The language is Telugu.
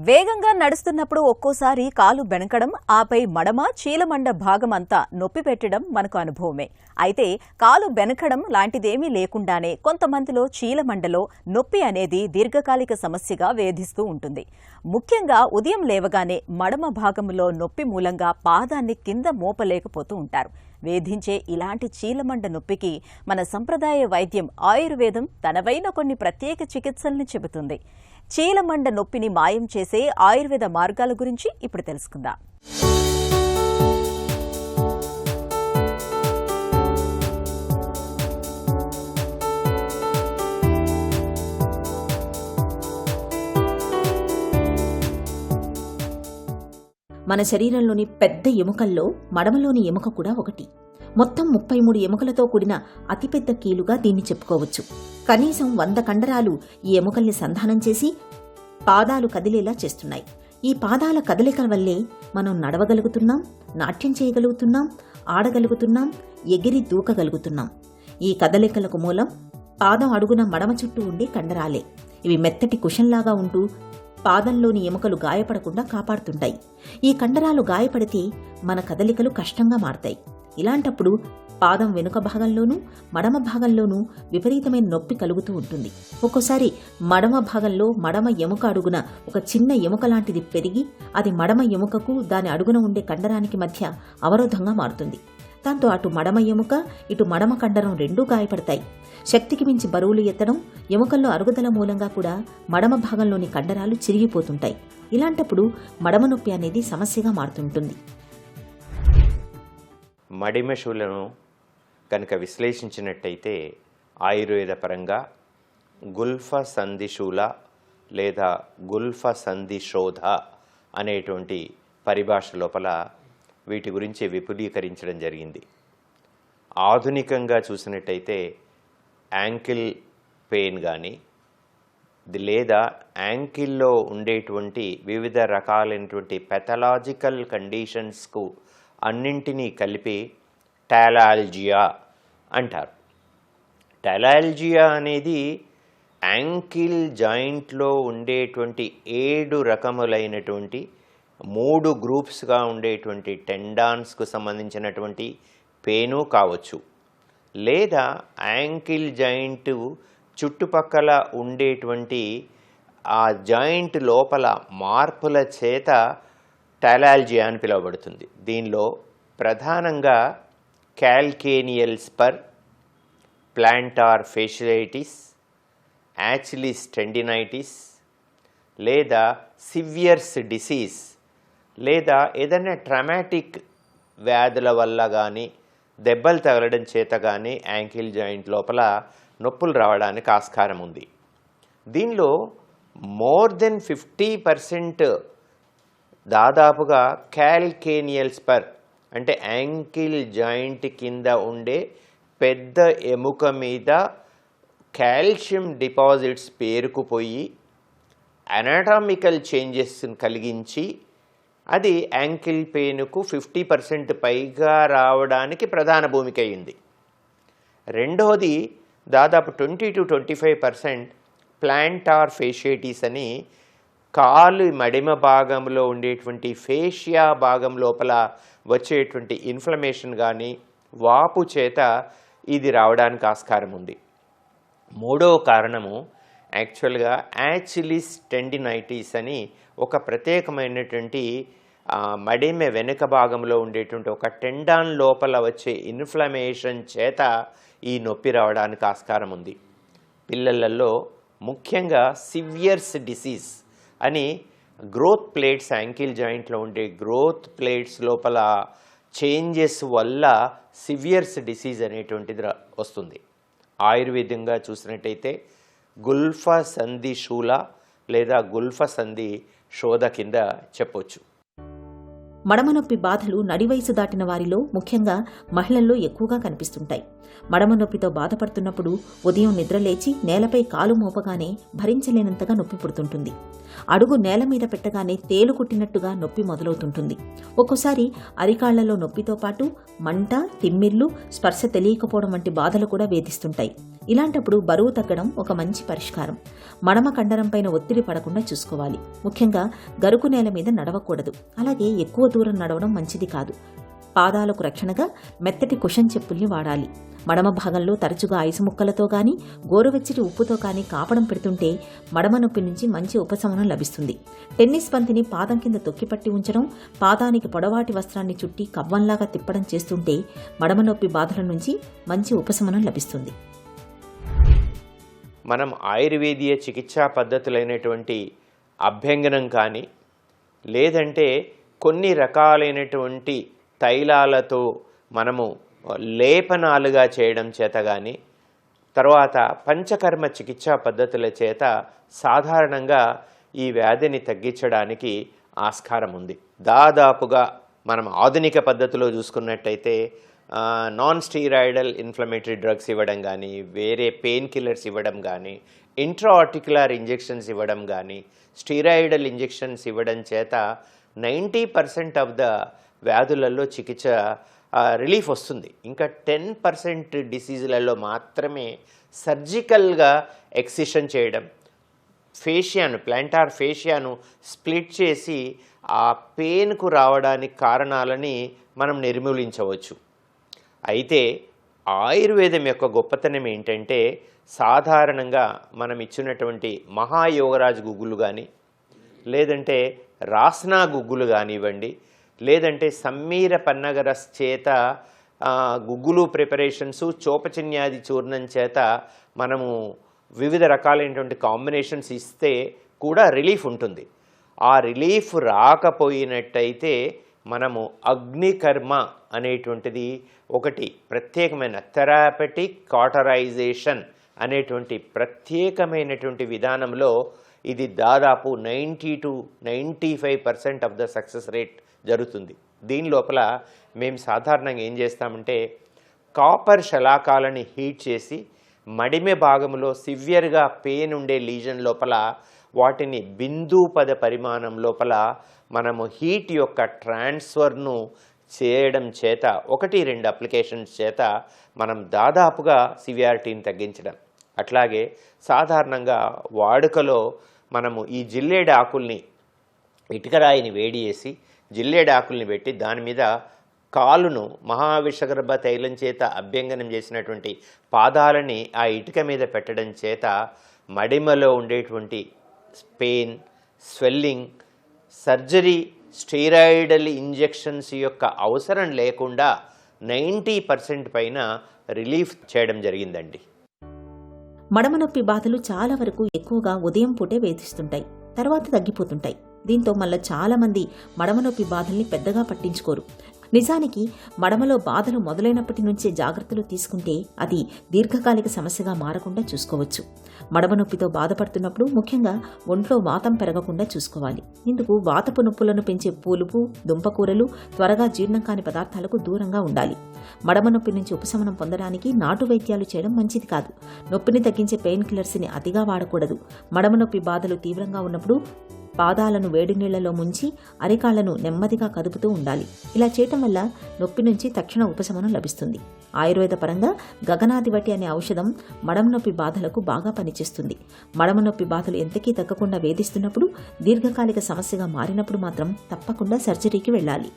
వేగంగా నడుస్తున్నప్పుడు ఒక్కోసారి కాలు బెనకడం, ఆపై మడమ, చీలమండ భాగమంతా నొప్పి పెట్టడం మనకు అనుభవమే. అయితే కాలు బెనకడం లాంటిదేమీ లేకుండానే కొంతమందిలో చీలమండలో నొప్పి అనేది దీర్ఘకాలిక సమస్యగా వేధిస్తూ ఉంటుంది. ముఖ్యంగా ఉదయం లేవగానే మడమ భాగంలో నొప్పి మూలంగా పాదాన్ని కింద మోపలేకపోతూ ఉంటారు. వేధించే ఇలాంటి చీలమండ నొప్పికి మన సంప్రదాయ వైద్యం ఆయుర్వేదం తనవైన కొన్ని ప్రత్యేక చికిత్సల్ని చెబుతుంది. చీలమండ నొప్పిని మాయం చేసే ఆయుర్వేద మార్గాల గురించి ఇప్పుడు తెలుసుకుందాం. మన శరీరంలోని పెద్ద ఎముకల్లో మడమలోని ఎముక కూడా ఒకటి. మొత్తం 33 ఎముకలతో కూడిన అతిపెద్ద కీలుగా దీన్ని చెప్పుకోవచ్చు. కనీసం 100 కండరాలు ఈ ఎముకల్ని సంధానం చేసి పాదాలు కదిలేలా చేస్తున్నాయి. ఈ పాదాల కదలికల వల్లే మనం నడవగలుగుతున్నాం, నాట్యం చేయగలుగుతున్నాం, ఆడగలుగుతున్నాం, ఎగిరి దూకగలుగుతున్నాం. ఈ కదలికలకు మూలం పాదం అడుగున మడమ చుట్టూ ఉండే కండరాలే. ఇవి మెత్తటి కుషన్లాగా ఉంటూ పాదంలోని ఎముకలు గాయపడకుండా కాపాడుతుంటాయి. ఈ కండరాలు గాయపడితే మన కదలికలు కష్టంగా మారతాయి. ఇలాంటప్పుడు పాదం వెనుక భాగంలోనూ మడమ భాగంలోనూ విపరీతమైన నొప్పి కలుగుతూ ఉంటుంది. ఒక్కోసారి మడమ భాగంలో మడమ ఎముక అడుగున ఒక చిన్న ఎముక లాంటిది పెరిగి అది మడమ ఎముకకు దాని అడుగున ఉండే కండరానికి మధ్య అవరోధంగా మారుతుంది. దాంతో అటు మడమ ఎముక ఇటు మడమ కండరం రెండూ గాయపడతాయి. శక్తికి మించి బరువులు ఎత్తడం, ఎముకల్లో అరుగుదల మూలంగా కూడా మడమ భాగంలోని కండరాలు చిరిగిపోతుంటాయి. ఇలాంటప్పుడు మడమ నొప్పి అనేది సమస్యగా మారుతుంటుంది. మడిమెషులను కనుక విశ్లేషించినట్టయితే ఆయుర్వేద పరంగా గుల్ఫ సంధిశూల లేదా గుల్ఫ సంధిశోధ అనేటువంటి పరిభాష లోపల వీటి గురించి విపులీకరించడం జరిగింది. ఆధునికంగా చూసినట్టయితే యాంకిల్ పెయిన్ కానీ లేదా యాంకిల్లో ఉండేటువంటి వివిధ రకాలైనటువంటి పెథలాజికల్ కండిషన్స్కు అన్నింటినీ కలిపి టాలాల్జియా అంటారు. టాలాల్జియా అనేది యాంకిల్ జాయింట్లో ఉండేటువంటి 7 రకములైనటువంటి 3 గ్రూప్స్గా ఉండేటువంటి టెండాన్స్కు సంబంధించినటువంటి పెయిను కావచ్చు, లేదా యాంకిల్ జాయింట్ చుట్టుపక్కల ఉండేటువంటి ఆ జాయింట్ లోపల మార్పుల చేత టాలాల్జియా అని పిలువబడుతుంది. దీనిలో ప్రధానంగా calcaneal spur, planter fasciitis, యాచిలిస్ tendinitis లేదా సివియర్స్ డిసీజ్ లేదా ఏదైనా ట్రామాటిక్ వ్యాధుల వల్ల కానీ దెబ్బలు తగలడం చేత కానీ యాంకిల్ జాయింట్ లోపల నొప్పులు రావడానికి ఆస్కారం ఉంది. దీనిలో మోర్ దెన్ 50% దాదాపుగా క్యాల్కేనియల్ స్పర్ అంటే యాంకిల్ జాయింట్ కింద ఉండే పెద్ద ఎముక మీద కాల్షియం డిపాజిట్స్ పేరుకుపోయి అనాటామికల్ చేంజెస్ కలిగించి అది యాంకిల్ పెయిన్కు 50% పైగా రావడానికి ప్రధాన భూమిక అయింది. రెండవది దాదాపు 20 to 25% ప్లాంటార్ ఫేషియైటిస్ అని కాలు మడిమ భాగంలో ఉండేటువంటి ఫేషియా భాగం లోపల వచ్చేటువంటి ఇన్ఫ్లమేషన్ కానీ వాపు చేత ఇది రావడానికి ఆస్కారం ఉంది. మూడవ కారణము యాక్చువల్గా యాచిలిస్ టెండినైటిస్ అని ఒక ప్రత్యేకమైనటువంటి మడిమ వెనుక భాగంలో ఉండేటువంటి ఒక టెండాన్ లోపల వచ్చే ఇన్ఫ్లమేషన్ చేత ఈ నొప్పి రావడానికి ఆస్కారం ఉంది. పిల్లలలో ముఖ్యంగా సివియర్స్ డిసీజ్ అని గ్రోత్ ప్లేట్స్ యాంకిల్ జాయింట్లో ఉండే గ్రోత్ ప్లేట్స్ లోపల చేంజెస్ వల్ల సివియర్స్ డిసీజ్ అనేటువంటిది వస్తుంది. ఆయుర్వేదంగా చూసినట్టయితే గుల్ఫ సంధి శూల లేదా గుల్ఫ సంధి శోధ కింద చెప్పొచ్చు. మడమనొప్పి బాధలు నడివయసు దాటిన వారిలో ముఖ్యంగా మహిళల్లో ఎక్కువగా కనిపిస్తుంటాయి. మడమనొప్పితో బాధపడుతున్నప్పుడు ఉదయం నిద్రలేచి నేలపై కాలు మోపగానే భరించలేనంతగా నొప్పి పుడుతుంటుంది. అడుగు నేల మీద పెట్టగానే తేలు కుట్టినట్టుగా నొప్పి మొదలవుతుంటుంది. ఒక్కోసారి అరికాళ్లలో నొప్పితో పాటు మంట, తిమ్మిర్లు, స్పర్శ తెలియకపోవడం వంటి బాధలు కూడా వేధిస్తుంటాయి. ఇలాంటప్పుడు బరువు తగ్గడం ఒక మంచి పరిష్కారం. మడమ కండరం పైన ఒత్తిడి పడకుండా చూసుకోవాలి. ముఖ్యంగా గరుకు నేల మీద నడవకూడదు. అలాగే ఎక్కువ దూరం నడవడం మంచిది కాదు. పాదాలకు రక్షణగా మెత్తటి కుషన్ చెప్పుల్ని వాడాలి. మడమ భాగంలో తరచుగా ఐసు ముక్కలతో కానీ గోరువెచ్చటి ఉప్పుతో కానీ కాపడం పెడుతుంటే మడమ నొప్పి నుంచి మంచి ఉపశమనం లభిస్తుంది. టెన్నిస్ బంతిని పాదం కింద తొక్కిపట్టి ఉంచడం, పాదానికి పొడవాటి వస్త్రాన్ని చుట్టి కవ్వంలాగా తిప్పడం చేస్తుంటే మడమ నొప్పి బాధల నుంచి మంచి ఉపశమనం లభిస్తుంది. మనం ఆయుర్వేదీయ చికిత్సా పద్ధతులైనటువంటి అభ్యంగనం కానీ లేదంటే కొన్ని రకాలైనటువంటి తైలాలతో మనము లేపనాలుగా చేయడం చేత కానీ తర్వాత పంచకర్మ చికిత్సా పద్ధతుల చేత సాధారణంగా ఈ వ్యాధిని తగ్గించడానికి ఆస్కారం ఉంది. దాదాపుగా మనం ఆధునిక పద్ధతిలో చూసుకున్నట్టయితే నాన్ స్టీరాయిడల్ ఇన్ఫ్లమేటరీ డ్రగ్స్ ఇవ్వడం కానీ, వేరే పెయిన్ కిల్లర్స్ ఇవ్వడం కానీ, ఇంట్రాఆర్టికులర్ ఇంజెక్షన్స్ ఇవ్వడం కానీ, స్టీరాయిడల్ ఇంజెక్షన్స్ ఇవ్వడం చేత 90% ఆఫ్ ద వ్యాధులలో చికిత్స రిలీఫ్ వస్తుంది. ఇంకా 10% డిసీజులలో మాత్రమే సర్జికల్గా ఎక్సిషన్ చేయడం, ఫేషియాను ప్లాంటార్ ఫేషియాను స్ప్లిట్ చేసి ఆ పెయిన్కు రావడానికి కారణాలని మనం నిర్మూలించవచ్చు. అయితే ఆయుర్వేదం యొక్క గొప్పతనం ఏంటంటే సాధారణంగా మనం ఇచ్చినటువంటి మహాయోగరాజ్ గుగ్గులు కానీ లేదంటే రాస్నా గుగ్గులు కానివ్వండి, లేదంటే సమ్మీర పన్నగరస్ చేత గుగ్గులు ప్రిపరేషన్స్, చోపచిన్యాది చూర్ణం చేత మనము వివిధ రకాలైనటువంటి కాంబినేషన్స్ ఇస్తే కూడా రిలీఫ్ ఉంటుంది. ఆ రిలీఫ్ రాకపోయినట్టయితే మనము అగ్నికర్మ అనేటువంటిది ఒకటి ప్రత్యేకమైన థెరాపెటిక్ కాటరైజేషన్ అనేటువంటి ప్రత్యేకమైనటువంటి విధానంలో ఇది దాదాపు 90 to 95% of the success rate జరుగుతుంది. దీని లోపల మేము సాధారణంగా ఏం చేస్తామంటే కాపర్ శలాకాలని హీట్ చేసి మడిమె భాగంలో సివియర్గా పెయిన్ ఉండే లీజన్ లోపల వాటిని బిందుపద పరిమాణం లోపల మనము హీట్ యొక్క ట్రాన్స్ఫర్ను చేయడం చేత 1-2 అప్లికేషన్స్ చేత మనం దాదాపుగా సివియారిటీని తగ్గించడం. అట్లాగే సాధారణంగా వాడుకలో మనము ఈ జిల్లేడు ఆకుల్ని ఇటుకరాయిని వేడి చేసి జిల్లేడు ఆకుల్ని పెట్టి దాని మీద కాలును మహావిషగర్భ తైలం చేత అభ్యంగనం చేసినటువంటి పాదాలని ఆ ఇటుక మీద పెట్టడం చేత మడిమలో ఉండేటువంటి pain, swelling, surgery, steroidal injections యొక్క అవసరం లేకుండా 90% పైన రిలీఫ్ చేయడం జరిగిందండి. మడమ నొప్పి బాధలు చాలా వరకు ఎక్కువగా ఉదయం పూటే వేధిస్తుంటాయి, తర్వాత తగ్గిపోతుంటాయి. దీంతో మళ్ళీ చాలామంది మడమ నొప్పి బాధల్ని పెద్దగా పట్టించుకోరు. నిజానికి మడమలో బాధలు మొదలైనప్పటి నుంచే జాగ్రత్తలు తీసుకుంటే అది దీర్ఘకాలిక సమస్యగా మారకుండా చూసుకోవచ్చు. మడమ నొప్పితో బాధపడుతున్నప్పుడు ముఖ్యంగా ఒంట్లో వాతం పెరగకుండా చూసుకోవాలి. ఇందుకు వాతపు నొప్పులను పెంచే పులుపు, దుంపకూరలు, త్వరగా జీర్ణం కాని పదార్థాలకు దూరంగా ఉండాలి. మడమ నొప్పి నుంచి ఉపశమనం పొందడానికి నాటు వైద్యాలు చేయడం మంచిది కాదు. నొప్పిని తగ్గించే పెయిన్ కిల్లర్స్ని అతిగా వాడకూడదు. మడమ నొప్పి బాధలు తీవ్రంగా ఉన్నప్పుడు పాదాలను వేడి నీళ్లలో ముంచి అరికాళ్లను నెమ్మదిగా కదుపుతూ ఉండాలి. ఇలా చేయటం వల్ల నొప్పి నుంచి తక్షణ ఉపశమనం లభిస్తుంది. ఆయుర్వేద పరంగా గగనాధివటి అనే ఔషధం మడమ నొప్పి బాధలకు బాగా పనిచేస్తుంది. మడమ నొప్పి బాధలు ఎంతకీ తగ్గకుండా వేధిస్తున్నప్పుడు, దీర్ఘకాలిక సమస్యగా మారినప్పుడు మాత్రం తప్పకుండా సర్జరీకి వెళ్ళాలి.